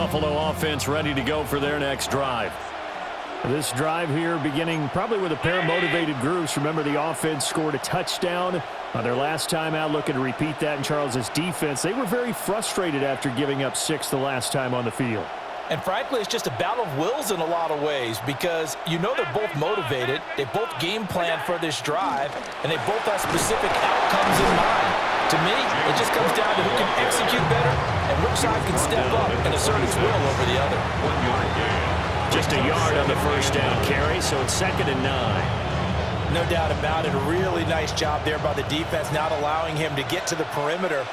Buffalo offense ready to go for their next drive. This drive here beginning probably with a pair of motivated groups. Remember, the offense scored a touchdown on their last time out, looking to repeat that in Charles's defense. They were very frustrated after giving up 6 the last time on the field. And frankly, it's just a battle of wills in a lot of ways because you know they're both motivated, they both game plan for this drive, and they both have specific outcomes in mind. To me, it just comes down to who can execute better and which side can step up and assert its will over the other. Just a yard on the first down carry, so it's 2nd and 9. No doubt about it. A really nice job there by the defense, not allowing him to get to the perimeter.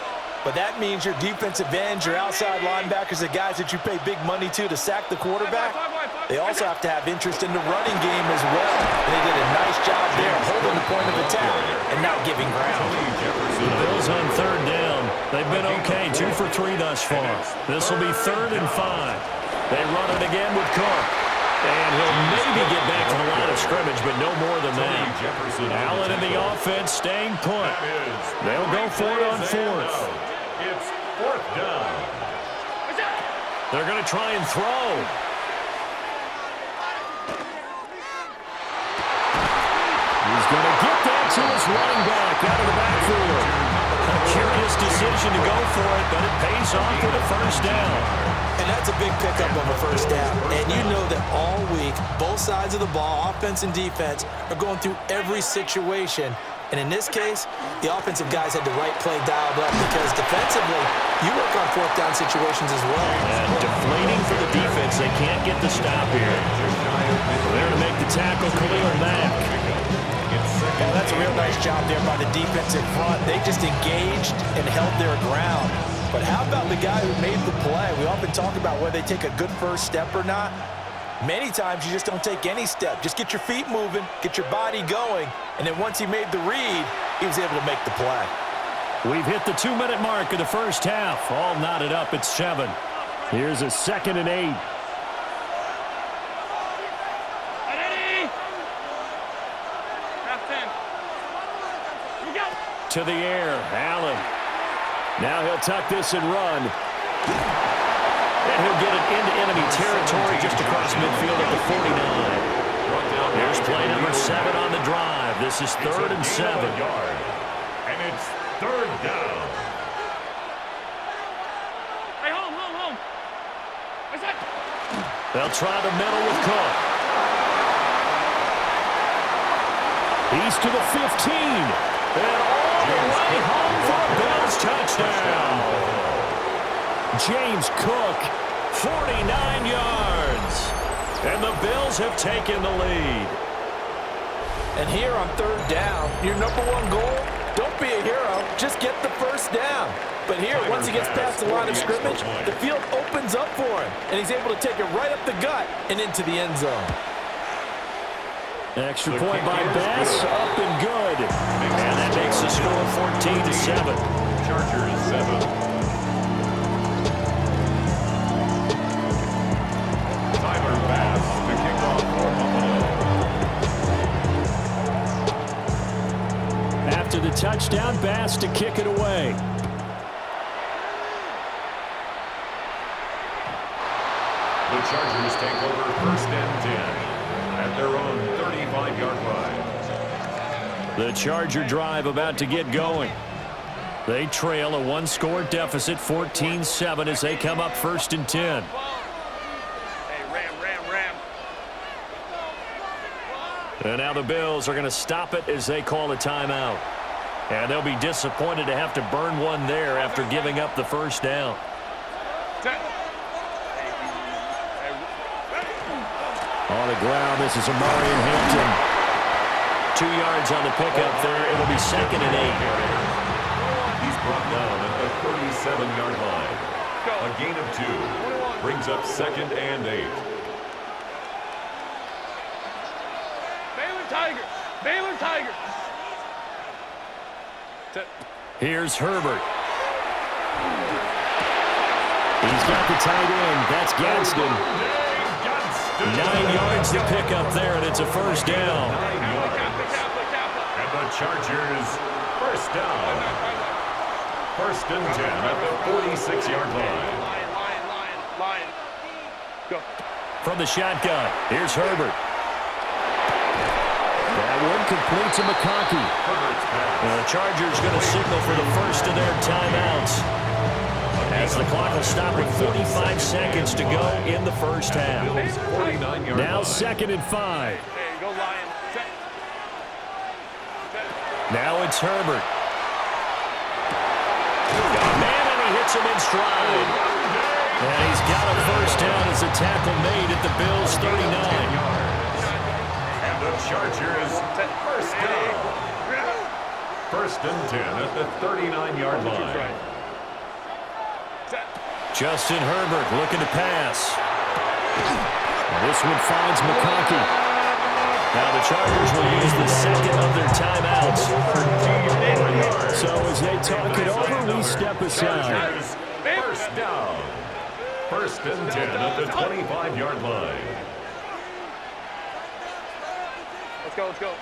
But that means your defensive ends, your outside linebackers, the guys that you pay big money to sack the quarterback, they also have to have interest in the running game as well. And they did a nice job there holding the point of attack and not giving ground. The Bills on 3rd down. They've been okay, 2 for 3 thus far. This will be 3rd and 5. They run it again with Cook. And he'll maybe get back to the line of scrimmage, but no more than that. Allen in the offense staying put. They'll go for it on 4th. It's 4th down. They're going to try and throw. He's going to get that to his running back out of the backfield. A curious decision to go for it, but it pays off for the first down. And that's a big pickup of a first down. And you know that all week, both sides of the ball, offense and defense, are going through every situation. And in this case, the offensive guys had the right play dialed up because defensively, you work on 4th down situations as well. And deflating for the defense. They can't get the stop here. There to make the tackle, Khalil Mack. Yeah, that's a real nice job there by the defensive front. They just engaged and held their ground. But how about the guy who made the play? We often talk about whether they take a good first step or not. Many times you just don't take any step. Just get your feet moving, get your body going, and then once he made the read, he was able to make the play. We've hit the 2-minute mark of the first half. All knotted up at 7. Here's a 2nd and 8. To the air, Allen. Now he'll tuck this and run. And he'll get it into enemy territory just across midfield at the 49. Here's play number 7 on the drive. This is 3rd and 7. And it's 3rd down. Hey, home. What's that? They'll try the middle with Cook. He's to the 15. And all the way home for a Bills touchdown. James Cook, 49 yards. And the Bills have taken the lead. And here on 3rd down, your number 1 goal, don't be a hero, just get the first down. But here, once he gets past the line of scrimmage, the field opens up for him, and he's able to take it right up the gut and into the end zone. Extra point by Bass, up and good. And that makes the score 14-7. Chargers 7. Tyler Bass to kick off for Buffalo. After the touchdown, Bass to kick it away. The Chargers take over 1st and 10 at their own 35-yard line. The Charger drive about to get going. They trail a 1-score deficit, 14-7, as they come up 1st and 10. Hey, ram. And now the Bills are going to stop it as they call a timeout. And they'll be disappointed to have to burn one there after giving up the first down. On the ground, this is Amari Hampton. 2 yards on the pickup there. It'll be 2nd and 8. He's brought down at the 37-yard line. A gain of 2 brings up 2nd and 8. Baylor Tigers. Here's Herbert. He's got the tight end. That's Gadsden. 9 yards to pick up there, and it's a first down. And the Chargers, first down. 1st and 10 at the 46-yard line. Lion. Go. From the shotgun, here's Herbert. That one complete to McConkey. The Chargers going to signal for the first of their timeouts, as the clock will stop with 45 seconds to go in the first half. Now 2nd and 5. Hey, go Lion. Set. Now it's Herbert. Got a man, and he hits him in stride. And he's got a first down as a tackle made at the Bills' 39. And the Chargers first down. 1st and 10 at the 39-yard line. Justin Herbert looking to pass. This one finds McConkey. Now the Chargers will use the 2nd of their timeouts. So as they talk it over, we step aside. First down. 1st and 10 at the 25-yard line. Let's go, let's go.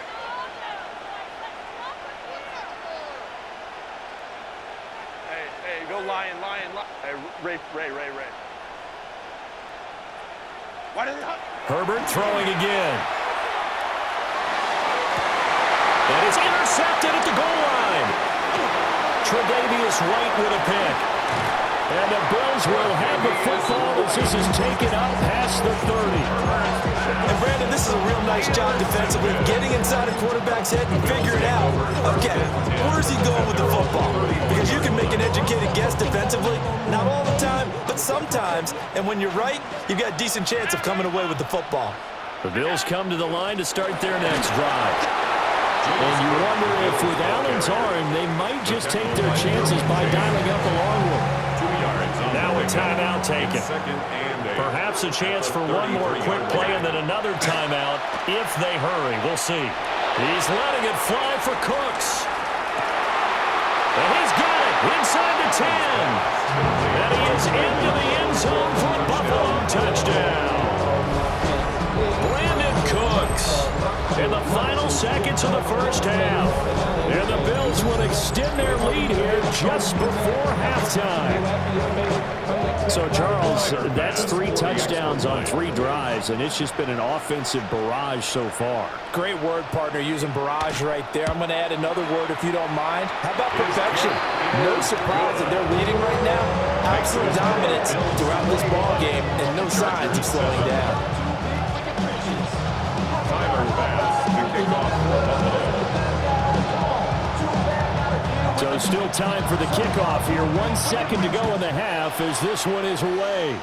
Hey, go Lion. Hey, Ray. Why did it hurt? Herbert throwing again. That is intercepted at the goal line. Tre'Davious White with a pick. And the Bills will have the football as this is taken out past the 30. And Brandon, this is a real nice job defensively, getting inside a quarterback's head and figuring out, okay, where's he going with the football? Because you can make an educated guess defensively, not all the time, but sometimes. And when you're right, you've got a decent chance of coming away with the football. The Bills come to the line to start their next drive. And you wonder if with Allen's arm, they might just take their chances by dialing up a long one. Now a timeout taken. Perhaps a chance for one more quick play and then another timeout if they hurry. We'll see. He's letting it fly for Cooks. And he's got it inside the 10. And he is into the end zone for a Buffalo touchdown. Brandon Cooks in the final seconds of the first half. And the Bills will extend their lead here just before halftime. So, Charles, that's 3 touchdowns on 3 drives, and it's just been an offensive barrage so far. Great word, partner, using barrage right there. I'm going to add another word if you don't mind. How about perfection? No surprise that they're leading right now. Absolute dominance throughout this ball game, and no signs of slowing down. Tyler Bass to kick off for Buffalo. So still time for the kickoff here. 1 second to go in the half as this one is away.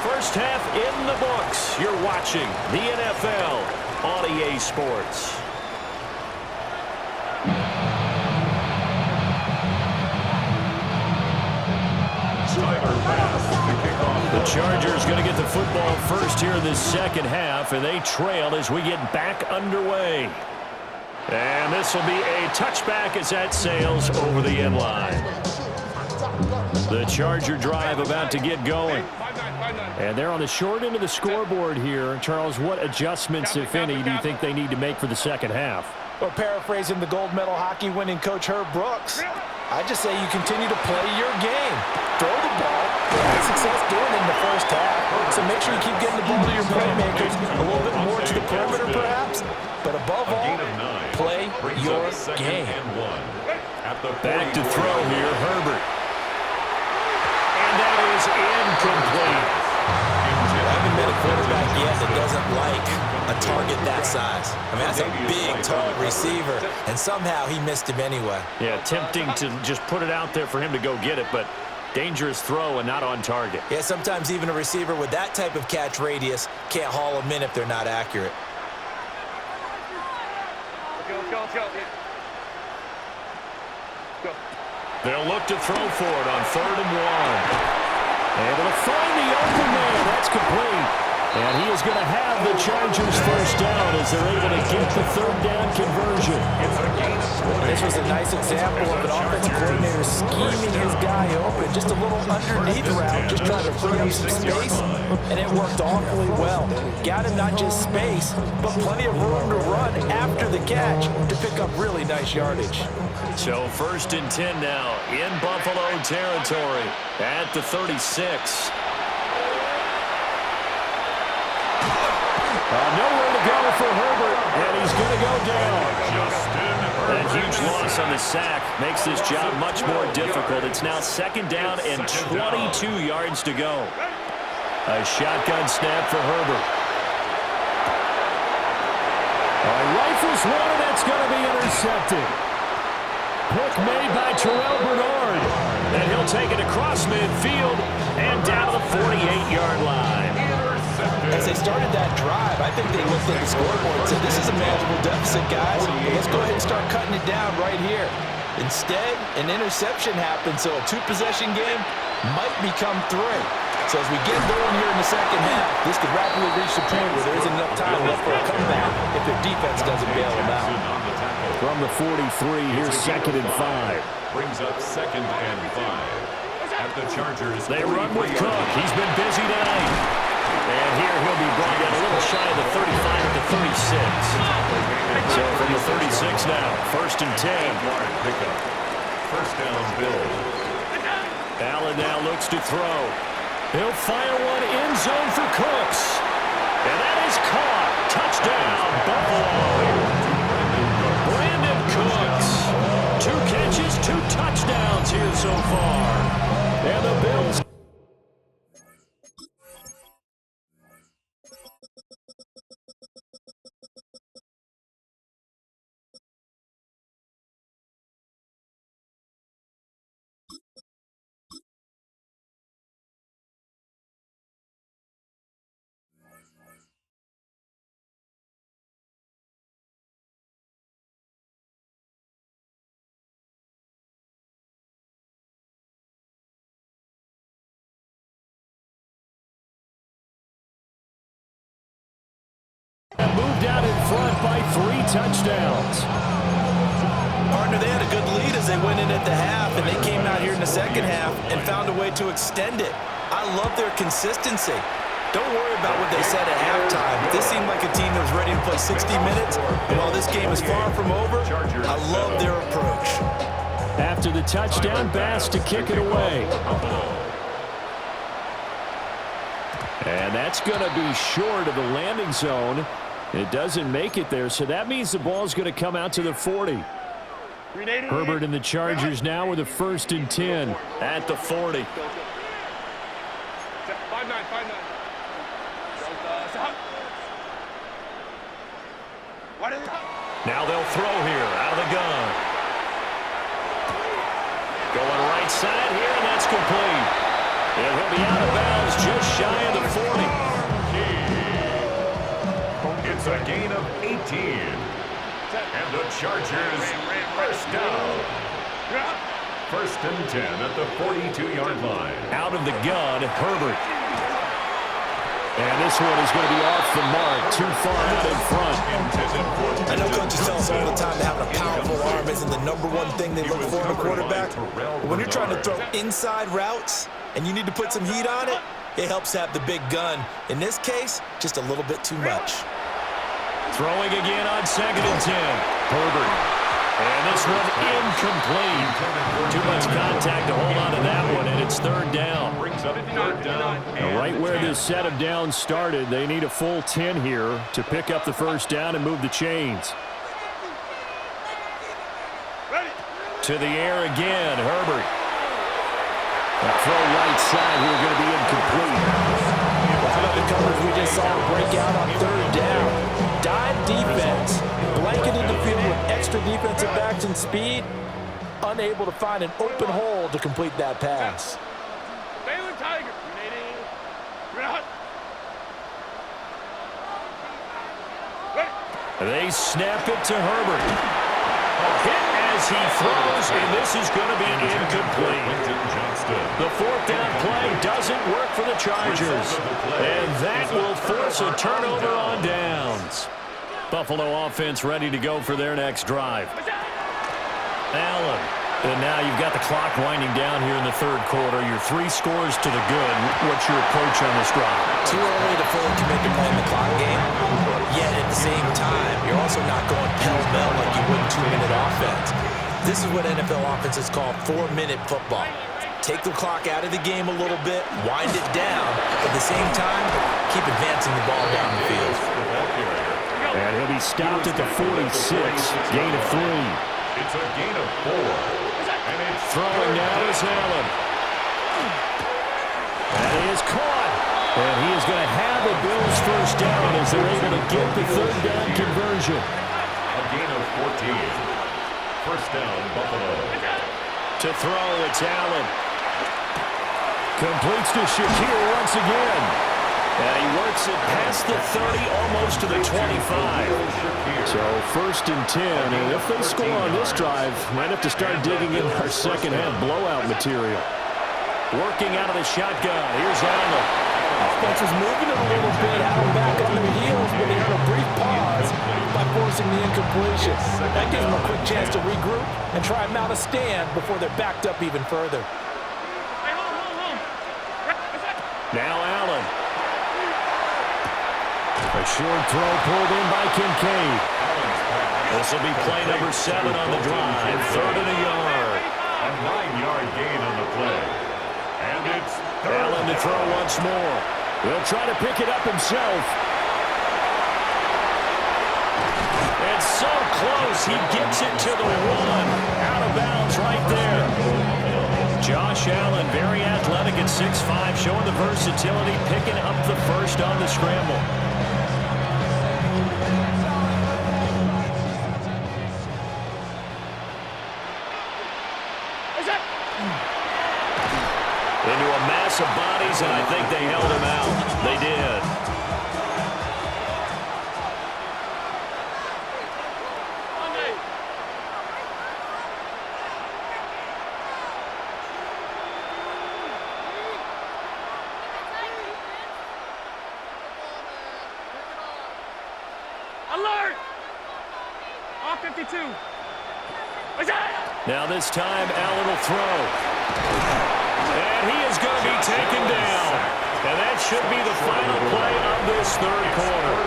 First half in the books. You're watching the NFL on EA Sports. The Chargers going to get the football first here in this second half, and they trail as we get back underway. And this will be a touchback as that sails over the end line. The Charger drive about to get going. And they're on the short end of the scoreboard here. Charles, what adjustments, if any, do you think they need to make for the second half? Well, paraphrasing the gold medal hockey winning coach Herb Brooks, I just say you continue to play your game. Throw the ball. You had success doing it in the first half. So make sure you keep getting the ball to your playmakers, a little bit more to the perimeter perhaps. But above all, play your game. Back to throw here, Herbert. And that is incomplete. I haven't met a quarterback yet that doesn't like a target that size. I mean, that's a big, tall receiver, and somehow he missed him anyway. Yeah, tempting to just put it out there for him to go get it, but dangerous throw and not on target. Yeah, sometimes even a receiver with that type of catch radius can't haul them in if they're not accurate. Let's go. Go. They'll look to throw for it on 3rd and 1. Able to find the open man. That's complete. And he is going to have the Chargers first down as they're able to get the third down conversion. This was a nice example of an offensive coordinator scheming his guy open. Just a little underneath route, just trying to free up some space, and it worked awfully well. Got him not just space, but plenty of room to run after the catch to pick up really nice yardage. So 1st and 10 now in Buffalo territory at the 36. Nowhere to go for Herbert, and he's going to go down. That huge loss on the sack makes this job much more difficult. It's now 2nd down and 22 yards to go. A shotgun snap for Herbert. Rifles one, and that's going to be intercepted. Pick made by Terrell Bernard. And he'll take it across midfield and down to the 48-yard line. As they started that drive, I think they looked at the scoreboard and said, this is a manageable deficit, guys. Let's go ahead and start cutting it down right here. Instead, an interception happened, so a 2-possession game might become 3. So as we get going here in the second half, this could rapidly reach the point where there isn't enough time left for a comeback if their defense doesn't bail them out. From the 43, here's 2nd and 5. Brings up 2nd and 5. At the Chargers, they run with Cook. He's been busy tonight. And here he'll be brought down a little shy of the 35 at the 36. So from the 36 now, 1st and 10. Pickup. 1st down, Bills. Allen now looks to throw. He'll fire one end zone for Cooks. And that is caught. Touchdown, Buffalo. Brandon Cooks. 2 catches, 2 touchdowns here so far. And the Bills. Moved out in front by 3 touchdowns. Partner, they had a good lead as they went in at the half, and they came out here in the second half and found a way to extend it. I love their consistency. Don't worry about what they said at halftime. This seemed like a team that was ready to play 60 minutes, and while this game is far from over, I love their approach. After the touchdown, Bass to kick it away. And that's going to be short of the landing zone. It doesn't make it there, so that means the ball's going to come out to the 40. Herbert and the Chargers now with a 1st and 10 at the 40. 5-9, 5-9. Now they'll throw here out of the gun. Going right side here, and that's complete. And he'll be out of bounds just shy of the 40. It's a gain of 18. And the Chargers first down. 1st and 10 at the 42-yard line. Out of the gun, Herbert. And this one is going to be off the mark, too far out in front. I know coaches tell us all the time that having a powerful arm isn't the #1 thing they look for in a quarterback. But when you're trying to throw inside routes and you need to put some heat on it, it helps have the big gun. In this case, just a little bit too much. Throwing again on 2nd and 10. Herbert. And this one incomplete. Too much contact to hold on to that one, and it's 3rd down. Brings up 3rd down. And right where this set of downs started, they need a full 10 here to pick up the 1st down and move the chains. To the air again, Herbert. A throw right side here going to be incomplete. How about the coverage we just saw break out on 3rd down? Dive defense, blanketed the field with extra defensive backs and speed, unable to find an open hole to complete that pass. Tiger. They snap it to Herbert. A hit as as he throws, and this is going to be incomplete. The fourth down play doesn't work for the Chargers, and that will force a turnover on downs. Buffalo offense ready to go for their next drive. Allen. And now you've got the clock winding down here in the third quarter. You're 3 scores to the good. What's your approach on this drive? Too early to fully commit to playing the clock game. Yet at the same time, you're also not going pell-mell like you would in 2-minute offense. This is what NFL offenses call 4-minute football. Take the clock out of the game a little bit, wind it down. At the same time, keep advancing the ball down the field. And he'll be stopped at the 46. Gain of 3. It's a gain of 4. And it's throwing now is Allen. And he is caught. And he is going to have a Bills first down as they're able to get the third down conversion. A gain of 14. First down, Buffalo. To throw, it's Allen. Completes to Shakir once again. And he works it past the 30, almost to the 25. So first and 10, and if they score on this drive, might have to start digging in our second half blowout material. Working out of the shotgun, here's Allen. Offense was moving it a little bit, Allen back on their heels, but they had a brief pause by forcing the incompletion. That gives them a quick chance to regroup and try and mount a stand before they're backed up even further. Now Allen. A short throw pulled in by Kincaid. This will be play number 7 on the drive. 3rd and a yard. A 9-yard gain on the play. And it's Allen to throw once more. He'll try to pick it up himself. And so close. He gets it to the 1. Out of bounds right there. Josh Allen, very athletic at 6'5", showing the versatility, picking up the first on the scramble. Into a mass of bodies, and I think they held him out. They did. Alert! Off 52. Now this time, Allen will throw. And he is going to be taken down. And that should be the final play of this third quarter.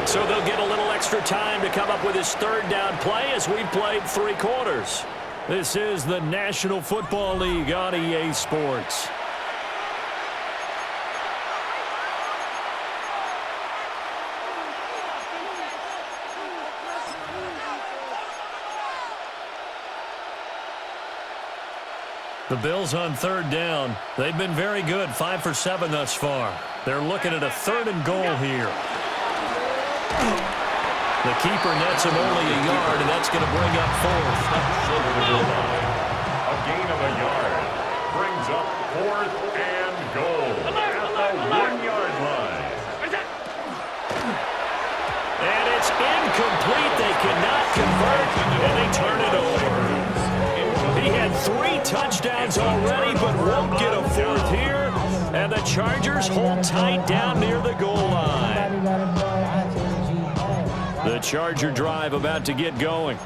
So they'll get a little extra time to come up with his third down play as we've played 3 quarters. This is the National Football League on EA Sports. The Bills on 3rd down. They've been very good, 5 for 7 thus far. They're looking at a 3rd and goal here. The keeper nets him only a yard, and that's going to bring up 4th. A gain of a yard brings up 4th and goal at the 1-yard line. And it's incomplete. They cannot convert, and they turn it over. He had 3 touchdowns already, but won't get a 4th here. And the Chargers hold tight down near the goal line. The Charger drive about to get going.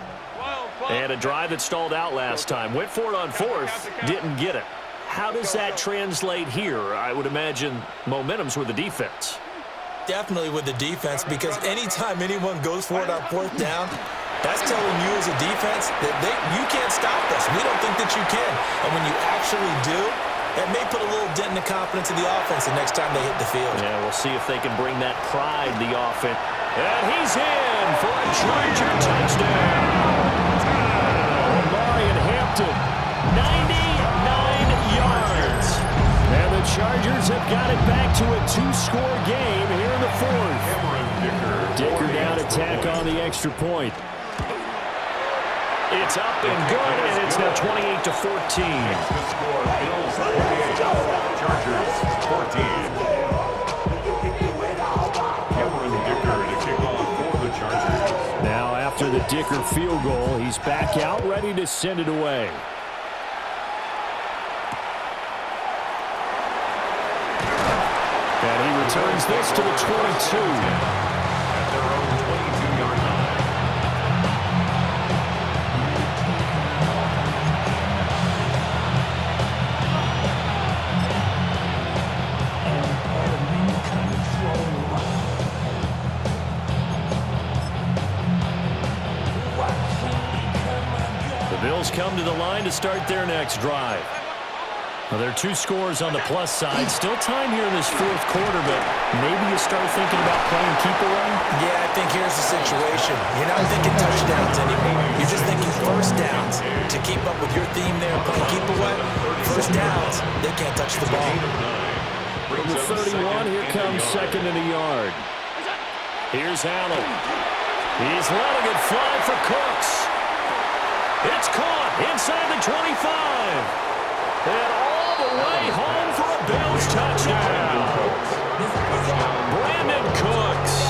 And a drive that stalled out last time. Went for it on 4th, didn't get it. How does that translate here? I would imagine momentum's with the defense. Definitely with the defense, because anytime anyone goes for it on 4th down, that's telling you as a defense that you can't stop us. We don't think that you can. And when you actually do, it may put a little dent in the confidence of the offense the next time they hit the field. Yeah, we'll see if they can bring that pride to the offense. And he's in for a Charger touchdown. Marion Hampton, 99 yards. And the Chargers have got it back to a 2-score game here in the 4th. Dicker down attack on the extra point. It's up and good, and it's now 28-14. The score, Bills 28, Chargers 14. Cameron Dicker to kick off for the Chargers. Now after after the Dicker field goal. He's back out, ready to send it away. And he returns this to the 22. At their own 22-yard line. The Bills come to the line to start their next drive. Well, there are 2 scores on the plus side. Still time here in this fourth quarter, but maybe you start thinking about playing keep away? Yeah, I think here's the situation. You're not thinking touchdowns anymore. You're just thinking first downs. To keep up with your theme there, playing keep away, first downs, they can't touch the ball. From the 31, here comes second and a yard. Here's Allen. He's letting it fly for Cooks. It's caught inside the 25. And all the way home for a Bills touchdown. Brandon Cooks,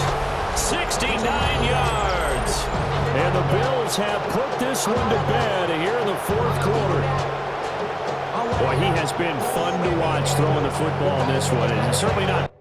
69 yards. And the Bills have put this one to bed here in the fourth quarter. Boy, he has been fun to watch throwing the football in this one, and certainly not